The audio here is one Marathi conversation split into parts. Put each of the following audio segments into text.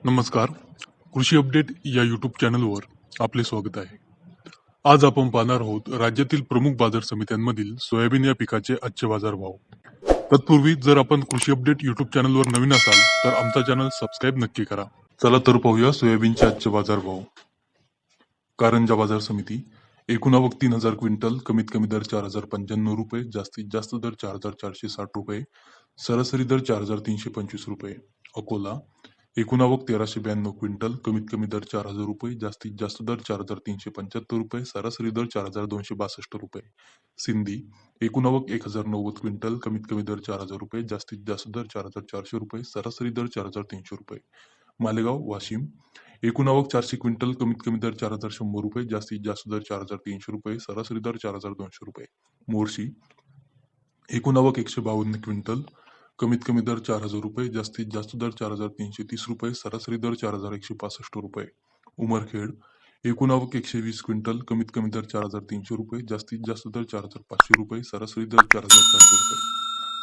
नमस्कार. कृषी अपडेट या यूट्यूब चॅनलवर आपले स्वागत आहे. आज आपण पाहणार आहोत राज्यातील प्रमुख बाजार समित्यांमधील सोयाबीन या पिकाचे आजचे बाजारभाव. तत्पूर्वी जर आपण कृषी अपडेट यूट्यूब चॅनलवर नवीन असाल तर आमचा चॅनल सबस्क्राईब नक्की करा. चला तर पाहूया सोयाबीनचे आजचे बाजारभाव. कारंजा बाजार समिती एकूण आवक 3,000 क्विंटल, कमीत कमी दर 4,095 रुपये, जास्तीत जास्त दर 4,460 रुपये, सरासरी दर 4,325 रुपये. अकोला एकूण आवक 1,392 क्विंटल, कमीत कमी दर 4,000 रुपये, जास्तीत जास्त दर 4,375 रुपये, सरासरी दर 4,262 रुपये. सिंधी एकूण आवक 1,090 क्विंटल, कमीत कमी दर 4,000 रुपये, जास्तीत जास्त दर 4,400 रुपये, सरासरी दर 4,300 रुपये. मालेगाव वाशिम एकूण आवक 400 क्विंटल, कमीत कमी दर 4,100 रुपये, जास्तीत जास्त दर 4,300 रुपये, सरासरी दर 4,200 रुपये. मोर्शी एकूण आवक 152 क्विंटल, कमीत कमी दर 4,000 रुपये, जास्तीत जास्त दर 4,330 रुपये, सरासरी दर 4,165 रुपये. उमरखेड एकूण आवक 120 क्विंटल, कमीत कमी दर 4,300 रुपये, जास्तीत जास्त दर 4,500 रुपये, सरासरी दर 4,400 रुपये.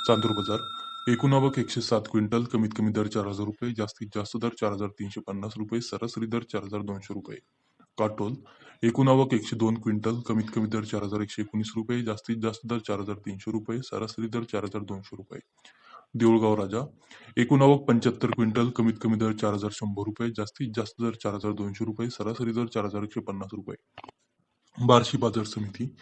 चांदूर बाजार एकूण आवक 107 क्विंटल, कमीत कमी दर 4,000 रुपये, जास्तीत जास्त दर 4,350 रुपये, सरासरी दर 4,200 रुपये. काटोल एकूण आवक 102 क्विंटल, कमीत कमी दर 4,119 रुपये, जास्तीत जास्त दर 4,300 रुपये, सरासरी दर 4,200 रुपये. देऊळगाव राजा एकूण आवक 75 क्विंटल, कमीत कमी दर 4,100 रुपये, जास्तीत जास्त दर 4,200 रुपये, सरासरी दर 4,150 रुपये. बार्शी बाजार समिती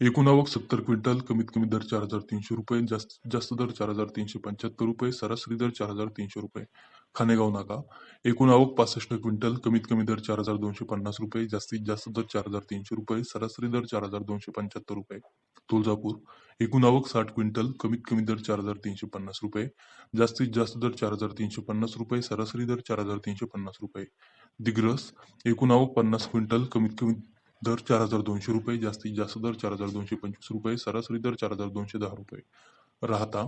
एकूण आवक 70 क्विंटल, कमीत कमी दर 4,300 रुपये, जास्तीत जास्त दर 4,375 रुपये, सरासरी दर 4,300 रुपये. खानेगाव नाका एकूण आवक 65 क्विंटल, कमीत कमी दर 4,250 रुपये, जास्तीत जास्त दर 4,300 रुपये, सरासरी दर 4,275 रुपये. तुळजापूर एकूण आवक 60 क्विंटल, कमीत कमी दर 4,350 रुपये, जास्तीत जास्त दर 4,350 रुपये, सरासरी दर 4,350 रुपये. दिग्रस एकूण आवक 50 क्विंटल, कमीत कमी दर 4,200 रुपये, जास्तीत जास्त दर 4,225 रुपये, सरासरी दर 4,210 रुपये. राहता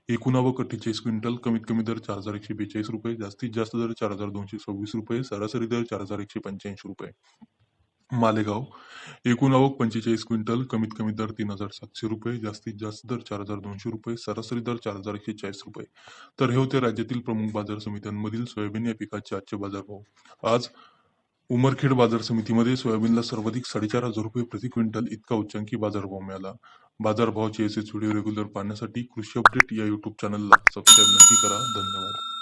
एकूण आवक 48 क्विंटल, कमीत कमी दर 4,142 रुपये, जास्तीत जास्त दर 4,226 रुपये, सरासरी दर 4,185 रुपये. मालेगाव एकूण आवक 45 क्विंटल, कमीत कमी दर 3,700 रुपये, जास्तीत जास्त दर 4,200 रुपये, सरासरी दर 4,140 रुपये. तर हे होते राज्यातील प्रमुख बाजार समित्यांमधील सोयाबीन या पिकाचे आजचे बाजारभाव. आज उमरखेड बाजार समितीमध्ये सोयाबीनला सर्वाधिक 4,500 रुपये प्रति क्विंटल इतका उच्चांकी बाजारभाव मिळाला. बाजारभावाचे असेच व्हिडिओ रेग्युलर पाहण्यासाठी कृषी अपडेट या यूट्यूब चॅनलला सबस्क्राईब नक्की करा. धन्यवाद.